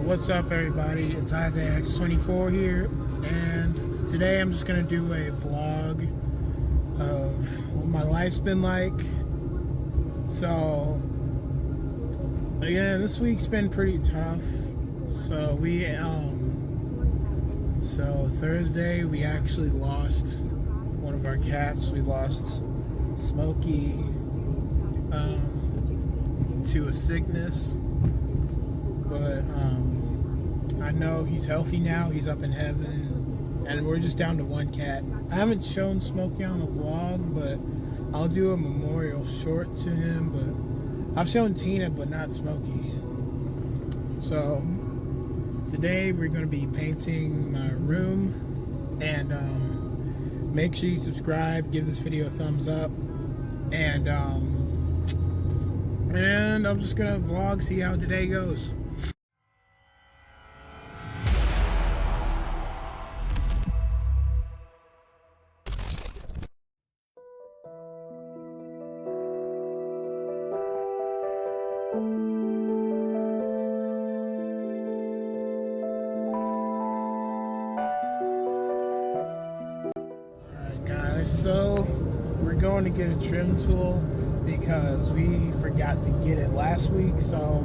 What's up everybody, it's IsaacX24 here, and today I'm just gonna do a vlog of what my life's been like. So again, this week's been pretty tough. So Thursday we actually lost one of our cats. We lost Smokey to a sickness, but I know he's healthy now. He's up in heaven, and we're just down to one cat. I haven't shown Smokey on the vlog, but I'll do a memorial short to him. But I've shown Tina, but not Smokey. So today we're going to be painting my room, and make sure you subscribe, give this video a thumbs up, and I'm just gonna vlog, see how today goes. Alright guys, so we're going to get a trim tool because we forgot to get it last week. So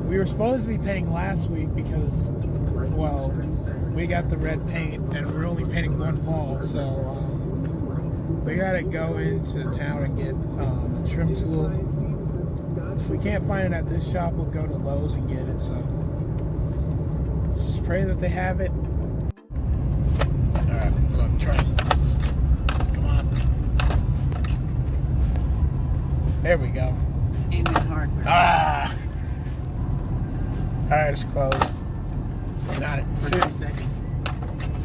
we were supposed to be painting last week because, well, we got the red paint and we're only painting one wall. So we gotta go into town and get a trim tool. If we can't find it at this shop, we'll go to Lowe's and get it. So let's just pray that they have it. Alright, look, try it. There we go. Aiming hardware. Ah! Alright, it's closed. Got it. For 2 seconds.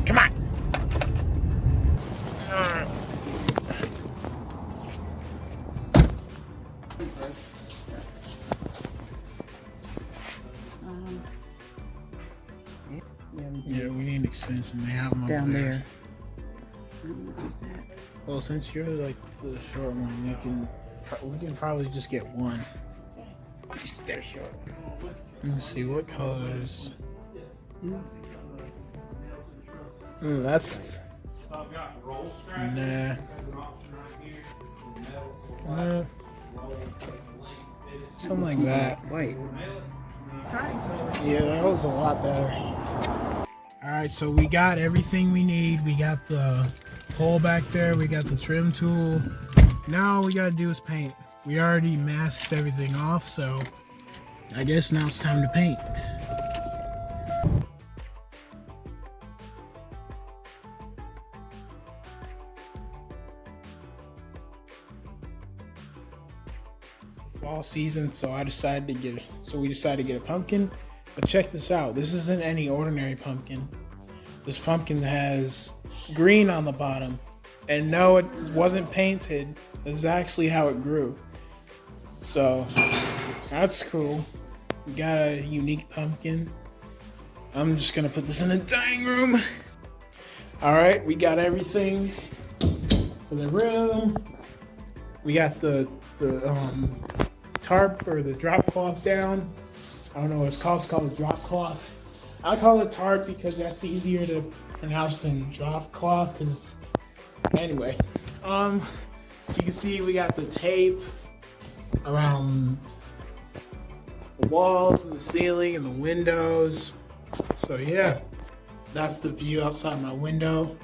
Come on! Alright. Yeah, we need an extension. They have them Down over there. Well, since you're like the short one, we can probably just get one. They're short. Let's see what colors. That's nah. Something like that. Wait. Yeah, that was a lot better. Alright, so we got everything we need. We got the pole back there. We got the trim tool. Now all we gotta do is paint. We already masked everything off, so I guess now it's time to paint. It's the fall season, so we decided to get a pumpkin. But check this out. This isn't any ordinary pumpkin. This pumpkin has green on the bottom. And no, it wasn't painted. This is actually how it grew. So that's cool. We got a unique pumpkin. I'm just gonna put this in the dining room. All right, we got everything for the room. We got the tarp or the drop cloth down. I don't know what it's called. It's called a drop cloth. I call it tarp because that's easier to pronounce than drop cloth. Because anyway, you can see we got the tape around the walls and the ceiling and the windows. So yeah, that's the view outside my window.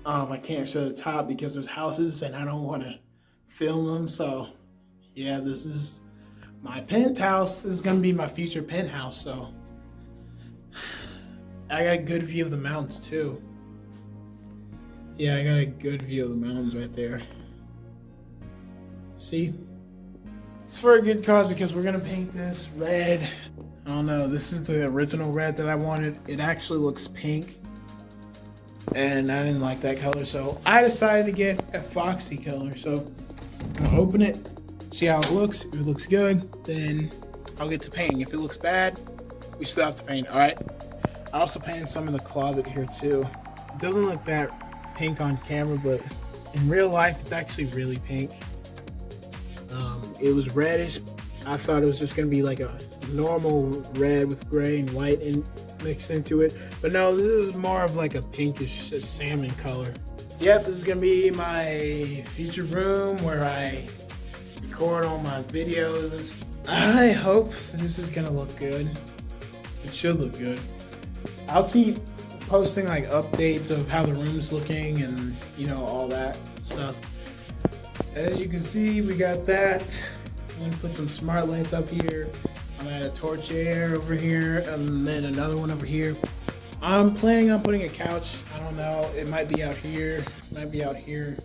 I can't show the top because there's houses and I don't want to film them. So yeah, this is my penthouse. This is gonna be my future penthouse. So I got a good view of the mountains too. Yeah, I got a good view of the mountains right there. See? It's for a good cause because we're gonna paint this red. I don't know, this is the original red that I wanted. It actually looks pink. And I didn't like that color, so I decided to get a foxy color. So I'm gonna open it, see how it looks. If it looks good, then I'll get to painting. If it looks bad, we still have to paint, all right? I also painted some in the closet here too. It doesn't look that pink on camera, but in real life, it's actually really pink. It was reddish. I thought it was just gonna be like a normal red with gray and white mixed into it. But no, this is more of like a pinkish salmon color. Yep, this is gonna be my future room where I record all my videos and stuff. I hope this is gonna look good. It should look good. I'll keep posting like updates of how the room's looking and you know, all that stuff. As you can see, we got that. I'm gonna put some smart lights up here. I'm gonna add a torch air over here and then another one over here. I'm planning on putting a couch. I don't know, it might be out here, it might be out here,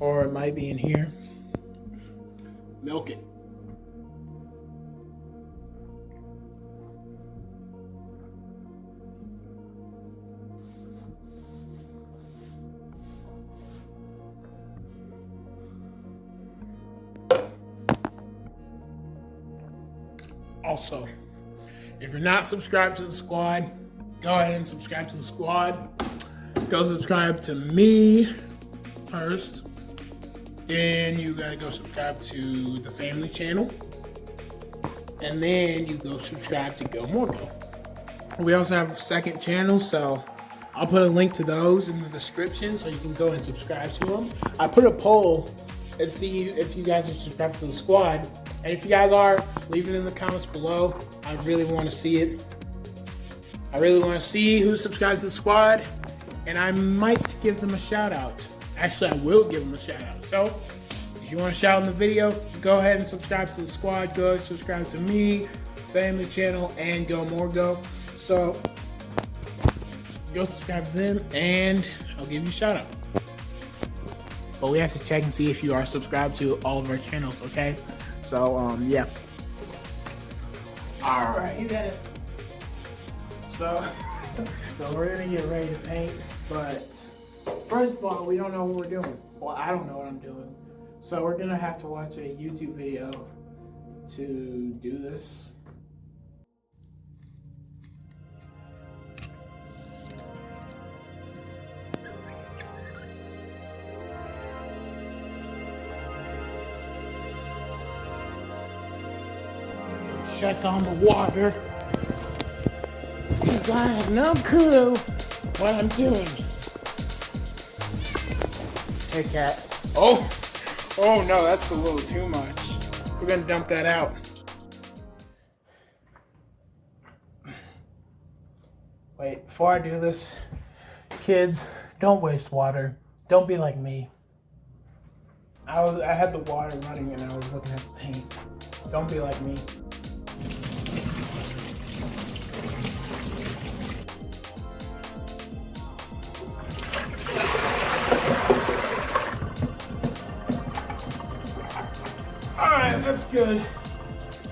or it might be in here. Milk it. Also, if you're not subscribed to the squad, go ahead and subscribe to the squad. Go subscribe to me first. Then you gotta go subscribe to the family channel. And then you go subscribe to GoMorgo. We also have a second channel, so I'll put a link to those in the description so you can go and subscribe to them. I put a poll and see if you guys are subscribed to the squad. And if you guys are, leave it in the comments below. I really want to see it. I really want to see who subscribes to the squad. And I might give them a shout out. Actually, I will give them a shout out. So, if you want to shout in the video, go ahead and subscribe to the squad. Go ahead and subscribe to me, family channel, and GoMorgo. So, go subscribe to them and I'll give you a shout out. But we have to check and see if you are subscribed to all of our channels, okay? So, yeah. Alright. You got it. So we're gonna get ready to paint, but first of all, we don't know what we're doing. Well, I don't know what I'm doing. So we're gonna have to watch a YouTube video to do this. Check on the water, because I have no clue what I'm doing. Hey, cat. Oh no, that's a little too much. We're gonna dump that out. Wait, before I do this, kids, don't waste water. Don't be like me. I had the water running and I was looking at the paint. Don't be like me. Alright, that's good.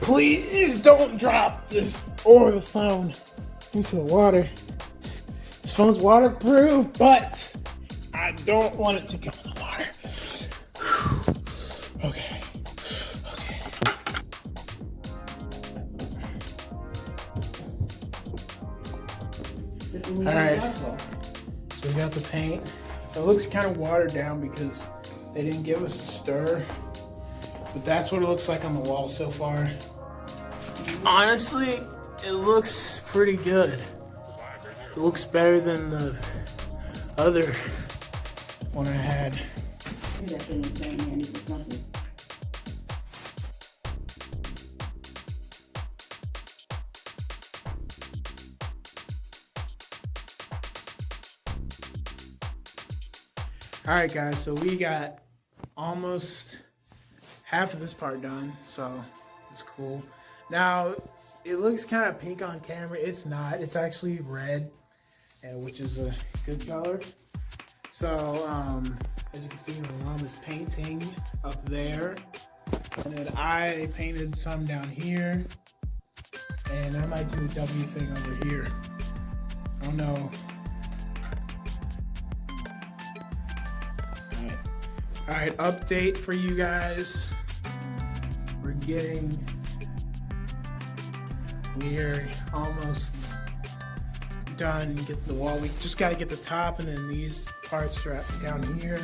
Please don't drop this or the phone into the water. This phone's waterproof, but I don't want it to go in the water. Okay. Alright. So we got the paint. It looks kind of watered down because they didn't give us a stir. But that's what it looks like on the wall so far. Honestly, it looks pretty good. It looks better than the other one I had. Alright guys, so we got almost half of this part done, so it's cool. Now, it looks kind of pink on camera. It's not. It's actually red, which is a good color. So, as you can see, my mom is painting up there. And then I painted some down here. And I might do a W thing over here. I don't know. Alright, update for you guys. We're almost done getting the wall. We just got to get the top and then these parts down here.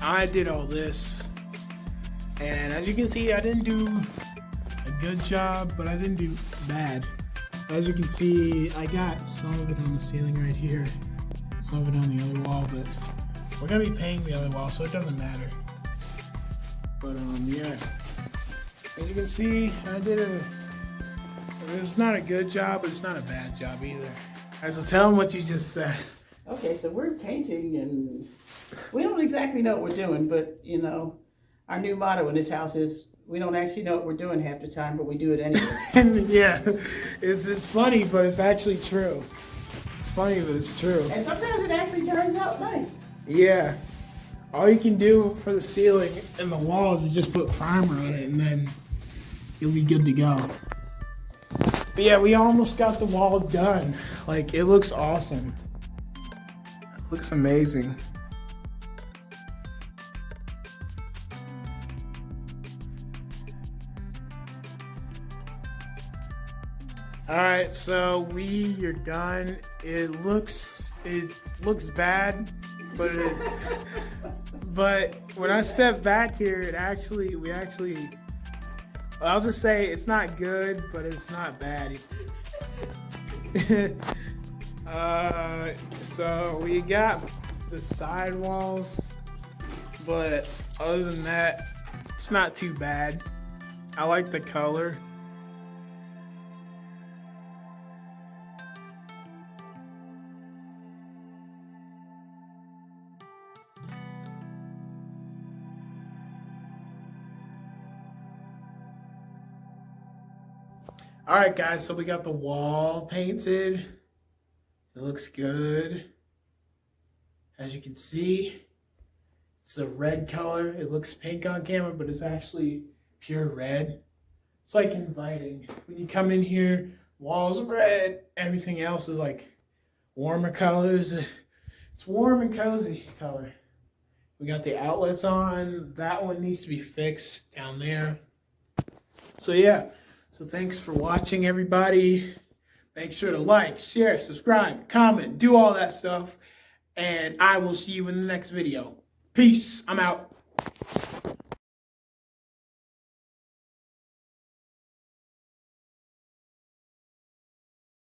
I did all this, and as you can see, I didn't do a good job, but I didn't do bad. As you can see, I got some of it on the ceiling right here, some of it on the other wall, but we're gonna be painting the other wall, so it doesn't matter. But yeah, as you can see, it's not a good job, but it's not a bad job either. Alright, so tell them what you just said. Okay, so we're painting and we don't exactly know what we're doing, but you know, our new motto in this house is we don't actually know what we're doing half the time, but we do it anyway. And yeah, it's funny, but it's actually true. It's funny, but it's true. And sometimes it actually turns out nice. Yeah. All you can do for the ceiling and the walls is just put primer on it, and then you'll be good to go. But yeah, we almost got the wall done. Like, it looks awesome. It looks amazing. Alright, so you're done. It looks bad, but when I step back here, I'll just say it's not good, but it's not bad. So we got the side walls, but other than that, it's not too bad. I like the color. All right, guys, so we got the wall painted. It looks good. As you can see, it's a red color. It looks pink on camera, but it's actually pure red. It's like inviting. When you come in here, walls red, everything else is like warmer colors. It's warm and cozy color. We got the outlets on. That one needs to be fixed down there. So yeah. So thanks for watching, everybody. Make sure to like, share, subscribe, comment, do all that stuff. And I will see you in the next video. Peace. I'm out.